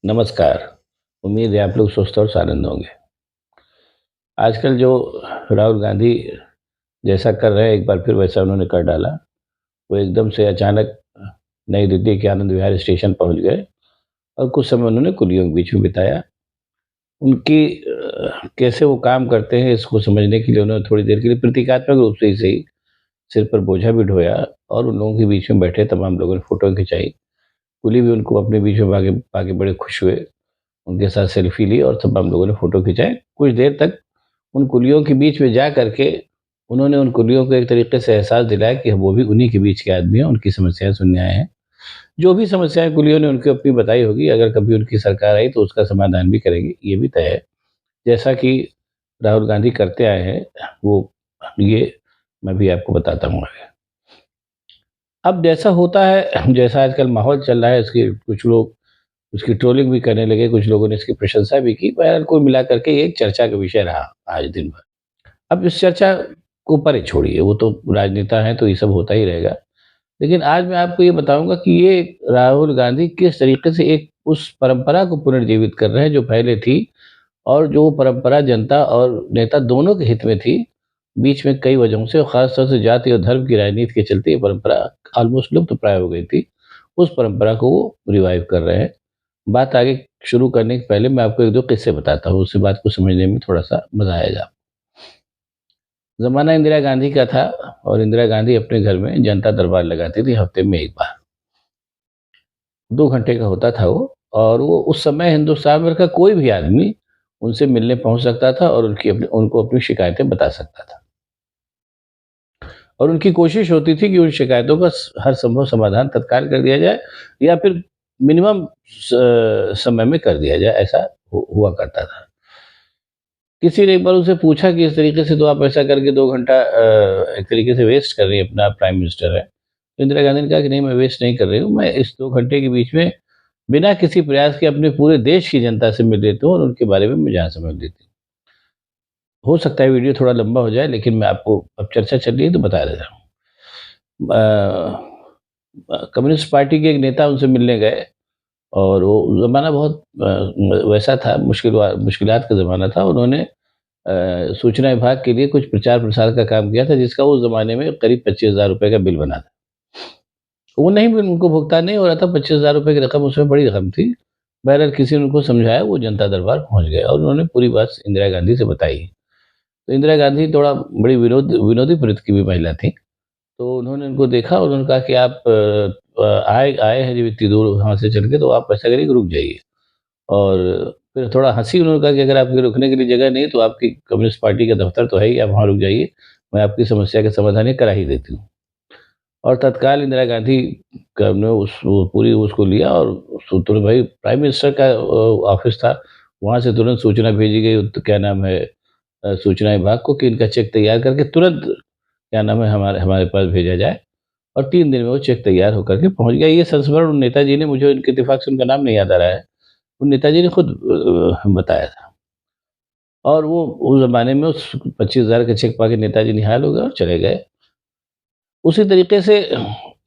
नमस्कार। उम्मीद है आप लोग स्वस्थ और आनंद होंगे। आजकल जो राहुल गांधी जैसा कर रहे हैं, एक बार फिर वैसा उन्होंने कर डाला। वो एकदम से अचानक नई दिल्ली के आनंद विहार स्टेशन पहुंच गए और कुछ समय उन्होंने कुलियों के बीच में बिताया। उनकी कैसे वो काम करते हैं इसको समझने के लिए उन्होंने थोड़ी देर के लिए प्रतीकात्मक रूप से ही सही सिर पर बोझा भी ढोया और उन लोगों के बीच में बैठे तमाम लोगों ने फोटो खिंचाई। कुली भी उनको अपने बीच में पाके पाके बड़े खुश हुए, उनके साथ सेल्फी ली और तमाम लोगों ने फ़ोटो खिंचाए। कुछ देर तक उन कुलियों के बीच में जा कर के उन्होंने उन कुलियों को एक तरीके से एहसास दिलाया कि वो भी उन्हीं के बीच के आदमी हैं, उनकी समस्याएँ सुनने आए हैं। जो भी समस्याएँ कुलियों ने उनको अपनी बताई होगी, अगर कभी उनकी सरकार आई तो उसका समाधान भी करेंगे, ये भी तय है। जैसा कि राहुल गांधी करते आए हैं, वो ये मैं भी आपको बताता हूँ आगे। अब जैसा होता है, जैसा आजकल माहौल चल रहा है, इसके कुछ लोग उसकी ट्रोलिंग भी करने लगे, कुछ लोगों ने इसकी प्रशंसा भी की। बहरहाल कुल मिलाकर के ये एक चर्चा का विषय रहा आज दिन भर। अब इस चर्चा को परे छोड़िए, वो तो राजनेता हैं तो ये सब होता ही रहेगा। लेकिन आज मैं आपको ये बताऊँगा कि ये राहुल गांधी किस तरीके से एक उस परंपरा को पुनर्जीवित कर रहे हैं जो पहले थी और जो परंपरा जनता और नेता दोनों के हित में थी। बीच में कई वजहों से और ख़ास तौर से जाति और धर्म की राजनीति के चलते ये परंपरा ऑलमोस्ट लुप्तप्राय हो गई थी। उस परंपरा को वो रिवाइव कर रहे हैं। बात आगे शुरू करने के पहले मैं आपको 1-2 किस्से बताता हूँ, उससे बात को समझने में थोड़ा-सा मज़ा आएगा। ज़माना इंदिरा गांधी का था और इंदिरा गांधी अपने घर में जनता दरबार लगाती थी हफ्ते में 1 बार। 2 घंटे का होता था वो और वो उस समय हिंदुस्तान भर का कोई भी आदमी उनसे मिलने पहुँच सकता था और उनको अपनी शिकायतें बता सकता था। और उनकी कोशिश होती थी कि उन शिकायतों का हर संभव समाधान तत्काल कर दिया जाए या फिर मिनिमम समय में कर दिया जाए, ऐसा हुआ करता था। किसी ने एक बार उनसे पूछा कि इस तरीके से तो आप ऐसा करके 2 घंटा एक तरीके से वेस्ट कर रही हैं, अपना प्राइम मिनिस्टर है। तो इंदिरा गांधी ने कहा कि नहीं, मैं वेस्ट नहीं कर रही हूँ, मैं इस 2 घंटे के बीच में बिना किसी प्रयास के अपने पूरे देश की जनता से मिल लेती हूँ और उनके बारे में मैं जान समझ लेती हूँ। हो सकता है वीडियो थोड़ा लंबा हो जाए, लेकिन मैं आपको, अब चर्चा चल रही है तो बता देता हूँ। कम्युनिस्ट पार्टी के एक नेता उनसे मिलने गए और वो ज़माना बहुत वैसा था, मुश्किलात का ज़माना था। उन्होंने सूचना विभाग के लिए कुछ प्रचार प्रसार का काम किया था जिसका उस ज़माने में करीब 25,000 रुपए का बिल बना था। वो नहीं, उनको भुगतान नहीं हो रहा था। 25,000 रुपए की रकम उसमें बड़ी रकम थी। बहरहाल किसी ने उनको समझाया, वो जनता दरबार पहुँच गए और उन्होंने पूरी बात इंदिरा गांधी से बताई। तो इंदिरा गांधी थोड़ा बड़ी विनोदी प्रवृत्ति की भी महिला थी। तो उन्होंने उनको देखा और उन्होंने कहा कि आप आए आए हैं जब इतनी दूर वहाँ से चल के, तो आप ऐसा करिए कि रुक जाइए। और फिर थोड़ा हँसी, उन्होंने कहा कि अगर आपके रुकने के लिए जगह नहीं है तो आपकी कम्युनिस्ट पार्टी का दफ्तर तो है ही, आप वहाँ रुक जाइए, मैं आपकी समस्या का समाधान ये करा ही देती हूँ। और तत्काल इंदिरा गांधी का ने वो पूरी उसको लिया और तुरंत, भाई प्राइम मिनिस्टर का ऑफिस था, वहाँ से तुरंत सूचना भेजी गई, तो क्या नाम है, सूचना विभाग को, कि इनका चेक तैयार करके तुरंत क्या नाम है हमारे हमारे पास भेजा जाए। और 3 दिन में वो चेक तैयार होकर के पहुँच गया। ये संस्मरण उन नेताजी ने, मुझे इनके इत्तेफ़ाक से उनका नाम नहीं याद आ रहा है, उन नेताजी ने खुद बताया था। और वो उस ज़माने में उस 25,000 का चेक पाके नेताजी निहाल हो गए और चले गए। उसी तरीके से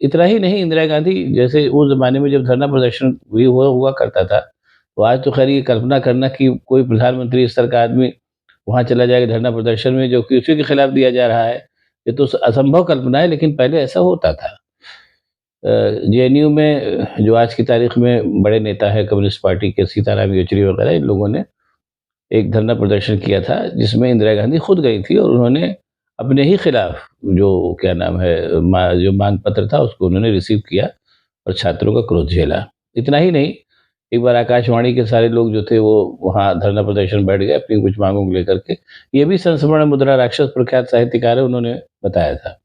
इतना ही नहीं, इंदिरा गांधी जैसे उस ज़माने में जब धरना प्रदर्शन भी हुआ करता था, तो आज तो ख़ैर ये कल्पना करना कि कोई प्रधानमंत्री स्तर का आदमी वहाँ चला जाएगा धरना प्रदर्शन में, जो कि उसी के खिलाफ दिया जा रहा है, ये तो असंभव कल्पना है, लेकिन पहले ऐसा होता था। जेएनयू में जो आज की तारीख में बड़े नेता हैं कम्युनिस्ट पार्टी के, सीताराम येचुरी वगैरह, इन लोगों ने एक धरना प्रदर्शन किया था जिसमें इंदिरा गांधी खुद गई थी और उन्होंने अपने ही खिलाफ जो क्या नाम है जो मांग पत्र था उसको उन्होंने रिसीव किया और छात्रों का क्रोध झेला। इतना ही नहीं, एक बार आकाशवाणी के सारे लोग जो थे वो वहाँ धरना प्रदर्शन बैठ गए अपनी कुछ मांगों को लेकर के। ये भी संस्मरण मुद्रा राक्षस प्रख्यात साहित्यकार है, उन्होंने बताया था।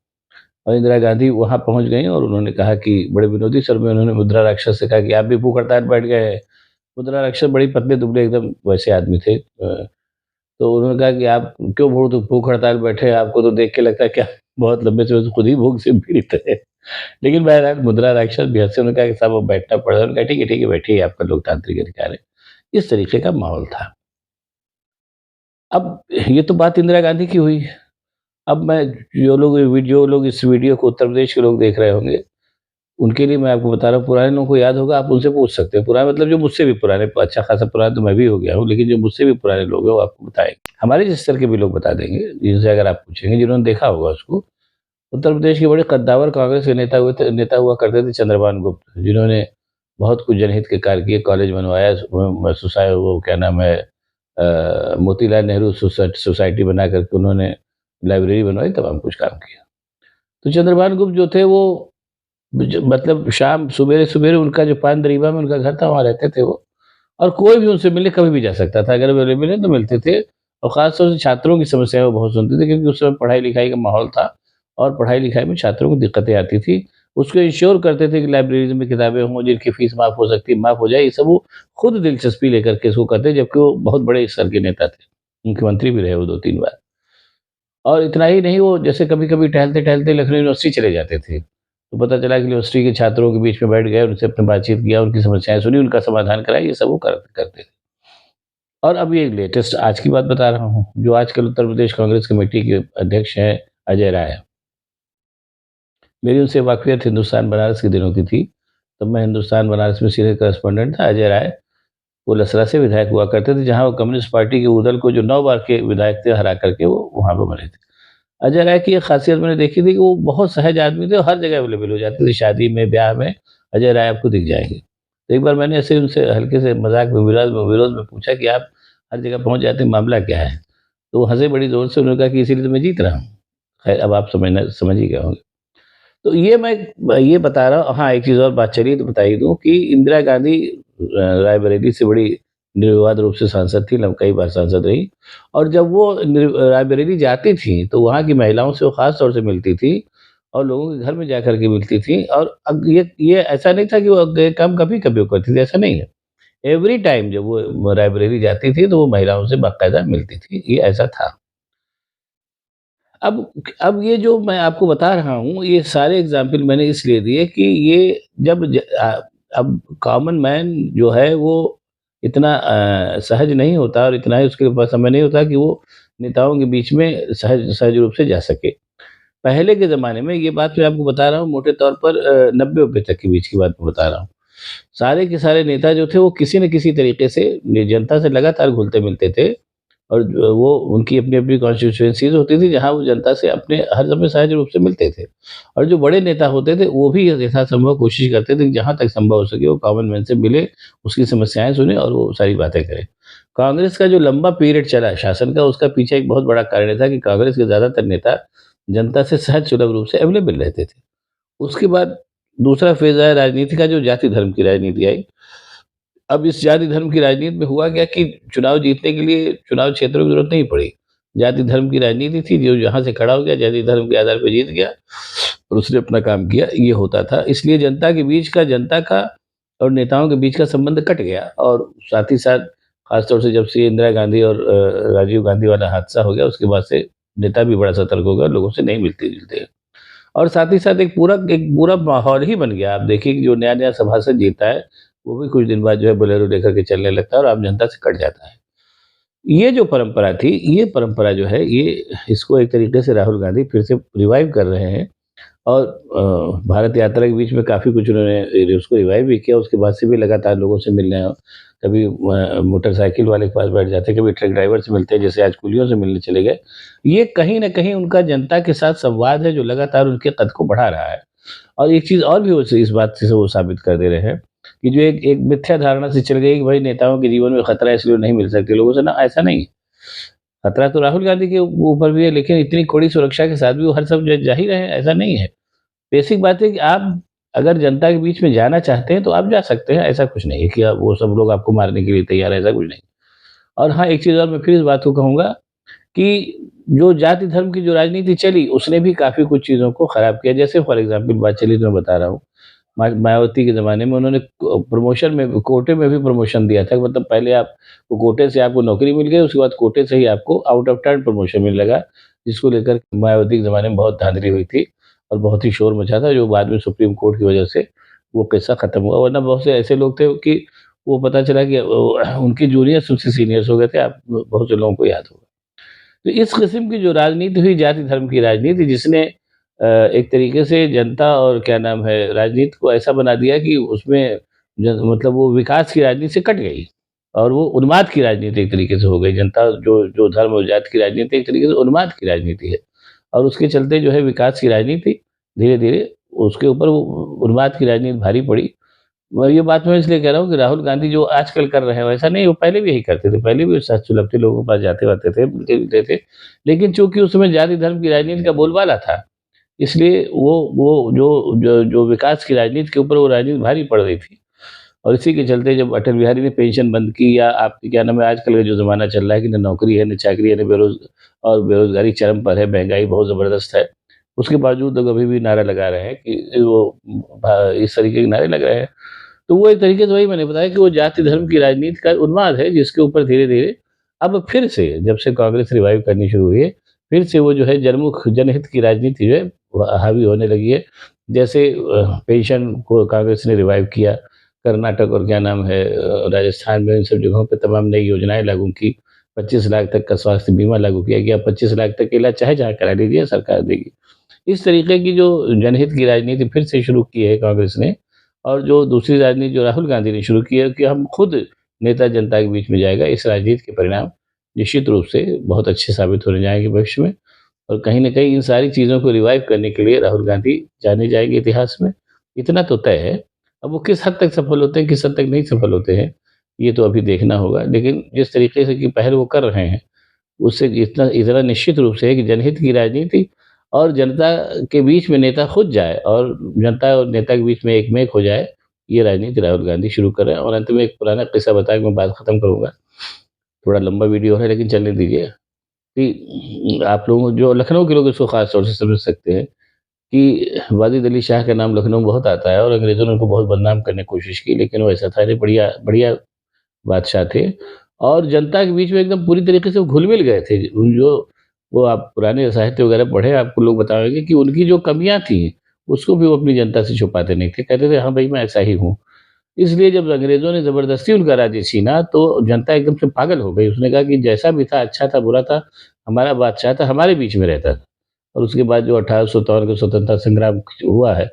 और इंदिरा गांधी वहाँ पहुँच गईं और उन्होंने कहा कि बड़े विनोदी स्वर में उन्होंने मुद्रा राक्षस से कहा कि आप भी भूख हड़ताल पे बैठ गए हैं। मुद्रा राक्षस बड़ी पतले-दुबले एकदम वैसे आदमी थे। तो उन्होंने कहा कि आप क्यों भूख हड़ताल पे बैठे हैं? आपको तो देख के लगता है कि आप बहुत लंबे समय से खुद ही भूख से पीड़ित है। लेकिन बहरहाल मुद्रा राक्षस भी हँसे, उन्होंने कहा कि साहब अब बैठना पड़ रहा है। उन्होंने कहा ठीक है, बैठिए आपका लोकतांत्रिक अधिकार है। इस तरीके का माहौल था। अब ये तो बात इंदिरा गांधी की हुई। अब मैं जो लोग इस वीडियो को उत्तर प्रदेश के लोग देख रहे होंगे, उनके लिए मैं आपको बता रहा हूँ, पुराने लोगों को याद होगा, आप उनसे पूछ सकते हैं। पुराने मतलब जो मुझसे भी पुराने, अच्छा खासा पुराना तो मैं भी हो गया हूँ, लेकिन जो मुझसे भी पुराने लोग हैं, वो आपको बताएँगे। हमारे जिस स्तर के भी लोग बता देंगे, जिनसे अगर आप पूछेंगे, जिन्होंने देखा होगा उसको। उत्तर प्रदेश के बड़े कद्दावर कांग्रेस के नेता हुआ करते थे चंद्रभान गुप्त, जिन्होंने बहुत कुछ जनहित के कार्य किए, कॉलेज बनवाया, वो क्या नाम है, मोतीलाल नेहरू सोसाइटी बना करके उन्होंने लाइब्रेरी बनवाई, तमाम कुछ काम किया। तो चंद्रभान गुप्त जो थे वो मतलब शाम सुबेरे-सुबेरे उनका जो पान दरीबा में उनका घर था, वहाँ रहते थे वो। और कोई भी उनसे मिलने कभी भी जा सकता था, अगर अवेलेबल है तो मिलते थे। और ख़ास तौर से छात्रों की समस्याएँ वो बहुत सुनते थे, क्योंकि उस समय पढ़ाई-लिखाई का माहौल था और पढ़ाई-लिखाई में छात्रों को दिक्कतें आती थी। उसको इंश्योर करते थे कि लाइब्रेरीज़ में किताबें हों, जिनकी फ़ीस माफ़ हो सकती है, माफ़ हो जाए। ये सब वो खुद दिलचस्पी लेकर के इसको करते, जबकि वो बहुत बड़े स्तर के नेता थे। मुख्यमंत्री भी रहे वो 2-3 बार। और इतना ही नहीं, वो जैसे कभी-कभी टहलते-टहलते लखनऊ यूनिवर्सिटी चले जाते थे। तो पता चला कि यूनिवर्सिटी के छात्रों के बीच में बैठ गए, उनसे अपने बातचीत किया, उनकी समस्याएँ सुनी, उनका समाधान कराया, ये सब वो करते थे। और अब ये लेटेस्ट आज की बात बता रहा हूँ, जो आजकल उत्तर प्रदेश कांग्रेस कमेटी के अध्यक्ष हैं, अजय राय। मेरी उनसे वाक़फ़ियत हिंदुस्तान बनारस के दिनों की थी। तब मैं हिंदुस्तान बनारस में सीनियर करेस्पॉन्डेंट था। अजय राय वो लसरा से विधायक हुआ करते थे, जहाँ वो कम्युनिस्ट पार्टी के उदल को जो 9 बार के विधायक थे, हरा करके वो वहाँ पे बने थे। अजय राय की एक ख़ासियत मैंने देखी थी कि वो बहुत सहज आदमी थे और हर जगह अवेलेबल हो जाते थे, शादी में, ब्याह में, अजय राय आपको दिख जाएँगे। तो एक बार मैंने ऐसे ही उनसे हल्के से मज़ाक में, विरोध में पूछा कि आप हर जगह पहुँच जाते हैं, मामला क्या है? तो वो हँसे बड़ी ज़ोर से, उन्होंने कहा कि इसीलिए तो मैं जीत रहा हूँ। ख़ैर अब आप समझ ही गए होंगे। तो ये मैं ये बता रहा हूँ। हाँ, एक चीज़ और बात चलिए तो बता ही दूँ कि इंदिरा गांधी रायबरेली से बड़ी निर्विवाद रूप से सांसद थी, कई बार सांसद रही। और जब वो रायबरेली जाती थी, तो वहाँ की महिलाओं से वो ख़ास तौर से मिलती थी और लोगों के घर में जाकर के मिलती थी। और ये ऐसा नहीं था कि वो ये काम कभी-कभी वो करती थी, ऐसा नहीं है। एवरी टाइम जब वो रायबरेली जाती थी, तो वो महिलाओं से बाकायदा मिलती थी, ये ऐसा था। अब ये जो मैं आपको बता रहा हूँ, ये सारे एग्ज़ाम्पल मैंने इसलिए दिए कि ये अब कॉमन मैन जो है वो इतना सहज नहीं होता और इतना ही उसके पास समय नहीं होता कि वो नेताओं के बीच में सहज सहज रूप से जा सके। पहले के ज़माने में, ये बात मैं आपको बता रहा हूँ मोटे तौर पर 90-90 तक के बीच की बात मैं बता रहा हूँ। सारे के सारे नेता जो थे वो किसी न किसी तरीके से जनता से लगातार घुलते-मिलते थे। और जो वो उनकी अपनी-अपनी कॉन्स्टिट्यूएंसीज़ होती थी, जहाँ वो जनता से अपने हर समय सहज रूप से मिलते थे। और जो बड़े नेता होते थे, वो भी यथासंभव कोशिश करते थे कि जहाँ तक संभव हो सके वो कॉमन मैन से मिले, उसकी समस्याएँ सुने और वो सारी बातें करें। कांग्रेस का जो लंबा पीरियड चला शासन का, उसका पीछे एक बहुत बड़ा कारण था कि कांग्रेस के ज़्यादातर नेता जनता से सहज सुलभ रूप से अवेलेबल रहते थे। उसके बाद दूसरा फ़ेज़ आया राजनीति का, जो जाति धर्म की राजनीति आई। अब इस जाति धर्म की राजनीति में हुआ क्या कि चुनाव जीतने के लिए चुनाव क्षेत्रों की ज़रूरत नहीं पड़ी। जाति धर्म की राजनीति थी, जो जहाँ से खड़ा हो गया, जाति धर्म के आधार पे जीत गया और उसने अपना काम किया, ये होता था। इसलिए जनता का और नेताओं के बीच का संबंध कट गया। और साथ ही साथ ख़ास तौर से जब से इंदिरा गांधी और राजीव गांधी वाला हादसा हो गया, उसके बाद से नेता भी बड़ा सतर्क हो गया, लोगों से नहीं मिलते-जुलते। और साथ ही साथ एक पूरा माहौल ही बन गया। आप देखिए कि जो नया-नया सभासद जीता है, वो भी कुछ दिन बाद जो है बोलेरो लेकर के चलने लगता है और आम जनता से कट जाता है। ये जो परंपरा थी, ये परंपरा जो है, ये इसको एक तरीके से राहुल गांधी फिर से रिवाइव कर रहे हैं। और भारत यात्रा के बीच में काफ़ी कुछ उन्होंने उसको रिवाइव भी किया। उसके बाद से भी लगातार लोगों से मिल रहे हैं। कभी मोटरसाइकिल वाले के पास बैठ जाते हैं, कभी ट्रक ड्राइवर से मिलते हैं, जैसे आज कुलियों से मिलने चले गए। ये कहीं न कहीं उनका जनता के साथ संवाद है, जो लगातार उनके कद को बढ़ा रहा है। और एक चीज़ और भी वो इस बात से वो साबित कर दे रहे हैं कि जो एक एक मिथ्या धारणा से चल गई कि भाई नेताओं के जीवन में खतरा है, इसलिए वो नहीं मिल सकते लोगों से, ना ऐसा नहीं है। खतरा तो राहुल गांधी के ऊपर भी है, लेकिन इतनी कड़ी सुरक्षा के साथ भी वो हर सब जा ही रहे हैं, ऐसा नहीं है। बेसिक बात है कि आप अगर जनता के बीच में जाना चाहते हैं, तो आप जा सकते हैं, ऐसा कुछ नहीं है कि वो सब लोग आपको मारने के लिए तैयार है, ऐसा कुछ नहीं। और हाँ, एक चीज़ और मैं फिर इस बात को कहूँगा कि जो जाति धर्म की जो राजनीति चली, उसने भी काफ़ी कुछ चीज़ों को खराब किया। जैसे फॉर एग्ज़ाम्पल बात चली तो मैं बता रहा हूँ, मायावती के ज़माने में उन्होंने प्रमोशन में कोटे में भी प्रमोशन दिया था। मतलब पहले आप वो कोटे से आपको नौकरी मिल गई, उसके बाद कोटे से ही आपको आउट ऑफ टर्न प्रमोशन मिलने लगा, जिसको लेकर मायावती के ज़माने में बहुत धांधली हुई थी और बहुत ही शोर मचा था, जो बाद में सुप्रीम कोर्ट की वजह से वो किस्सा खत्म हुआ। वरना बहुत से ऐसे लोग थे कि वो पता चला कि उनके जूनियर्स उनसे सीनियर्स हो गए थे, आप बहुत से लोगों को याद होगा। तो इस किस्म की जो राजनीति हुई, जाति धर्म की राजनीति, जिसने एक तरीके से जनता और क्या नाम है राजनीति को ऐसा बना दिया कि उसमें मतलब वो विकास की राजनीति से कट गई और वो उन्माद की राजनीति एक तरीके से हो गई। जनता जो जो धर्म और जाति की राजनीति एक तरीके से उन्माद की राजनीति है और उसके चलते जो है विकास की राजनीति धीरे धीरे उसके ऊपर वो उन्माद की राजनीति भारी पड़ी। ये बात मैं इसलिए कह रहा हूँ कि राहुल गांधी जो आजकल कर रहे हैं वैसा नहीं, वो पहले भी यही करते थे। पहले भी सच सुलभते लोगों के पास जाते-वाते थे, मिलते-जुलते थे। लेकिन चूँकि उस समय जाति धर्म की राजनीति का बोलबाला था, इसलिए वो जो जो जो विकास की राजनीति के ऊपर वो राजनीति भारी पड़ रही थी। और इसी के चलते जब अटल बिहारी ने पेंशन बंद की, या आपकी क्या नाम है आजकल का जो ज़माना चल रहा है कि ना नौकरी है, ना चाकरी है, ना बेरोज़गारी चरम पर है, महँगाई बहुत ज़बरदस्त है। उसके बावजूद लोग अभी भी नारा लगा रहे हैं कि वो इस तरीके के नारे लग रहे हैं। तो वो एक तरीके से वही मैंने बताया कि वो जाति धर्म की राजनीति का उन्माद है, जिसके ऊपर धीरे-धीरे अब फिर से जब से कांग्रेस रिवाइव करनी शुरू हुई है, फिर से वो जो है जनमुख जनहित की राजनीति जो है वो हावी होने लगी है। जैसे पेंशन को कांग्रेस ने रिवाइव किया, कर्नाटक और क्या नाम है राजस्थान में इन सब जगहों पे तमाम नई योजनाएँ लागू की, 25 लाख तक का स्वास्थ्य बीमा लागू किया गया, 25 लाख तक का इलाज चाहे जहाँ करा लीजिए सरकार देगी। इस तरीके की जो जनहित की राजनीति फिर से शुरू की है कांग्रेस ने, और जो दूसरी राजनीति जो राहुल गांधी ने शुरू की है कि हम खुद नेता जनता के बीच में जाएगा, इस राजनीति के परिणाम निश्चित रूप से बहुत अच्छे साबित होने जाएंगे भविष्य में। और कहीं न कहीं इन सारी चीज़ों को रिवाइव करने के लिए राहुल गांधी जाने जाएंगे इतिहास में, इतना तो तय है। अब वो किस हद तक सफल होते हैं, किस हद तक नहीं सफल होते हैं, ये तो अभी देखना होगा। लेकिन जिस तरीके से कि पहल वो कर रहे हैं, उससे इतना इतना निश्चित रूप से है कि जनहित की राजनीति और जनता के बीच में नेता खुद जाए और जनता और नेता के बीच में एकमेक हो जाए, ये राजनीति राहुल गांधी शुरू कर रहे हैं। और अंत में एक पुराना किस्सा बता के मैं बात खत्म करूँगा। थोड़ा लंबा वीडियो है लेकिन चलने दीजिए कि आप लोगों जो लखनऊ के लोग इसको ख़ास तौर से समझ सकते हैं कि वाजिद अली शाह का नाम लखनऊ में बहुत आता है और अंग्रेज़ों ने उनको बहुत बदनाम करने की कोशिश की, लेकिन वो ऐसा था नहीं, बढ़िया बढ़िया बादशाह थे और जनता के बीच में एकदम पूरी तरीके से वो घुल-मिल गए थे। उन जो वो आप पुराने साहित्य वगैरह पढ़े, आपको लोग बताएँगे कि उनकी जो कमियाँ थी, उसको भी वो अपनी जनता से छुपाते नहीं थे। कहते थे, "हाँ भई, मैं ऐसा ही हूँ।" इसलिए जब अंग्रेज़ों ने ज़बरदस्ती उनका राज्य छीना, तो जनता एकदम से पागल हो गई। उसने कहा कि जैसा भी था, अच्छा था, बुरा था, हमारा बादशाह था, हमारे बीच में रहता था। और उसके बाद जो 1857 का स्वतंत्रता संग्राम हुआ है,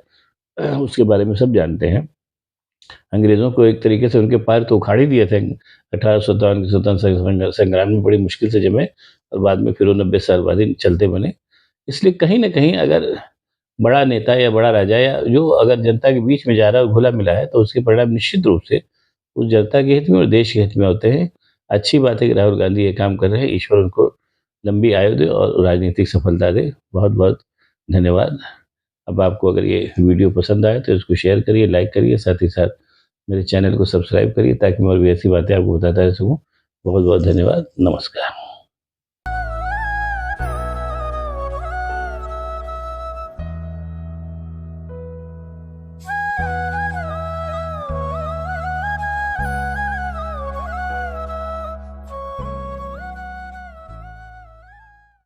उसके बारे में सब जानते हैं। अंग्रेज़ों को एक तरीके से उनके पैर तो उखाड़ ही दिए थे 1857 के स्वतंत्रता संग्राम में, बड़ी मुश्किल से जमे और बाद में फिर वो 90 साल बाद ही चलते बने। इसलिए कहीं न कहीं अगर बड़ा नेता या बड़ा राजा या जो अगर जनता के बीच में जा रहा है और घुला-मिला है, तो उसके परिणाम निश्चित रूप से उस जनता के हित में और देश के हित में होते हैं। अच्छी बात है कि राहुल गांधी ये काम कर रहे हैं। ईश्वर उनको लंबी आयु दे और राजनीतिक सफलता दे। बहुत-बहुत धन्यवाद। अब आपको अगर ये वीडियो पसंद आए तो इसको शेयर करिए, लाइक करिए, साथ ही साथ मेरे चैनल को सब्सक्राइब करिए ताकि मैं और भी ऐसी बातें आपको बताता रह सकूँ। बहुत-बहुत धन्यवाद। नमस्कार।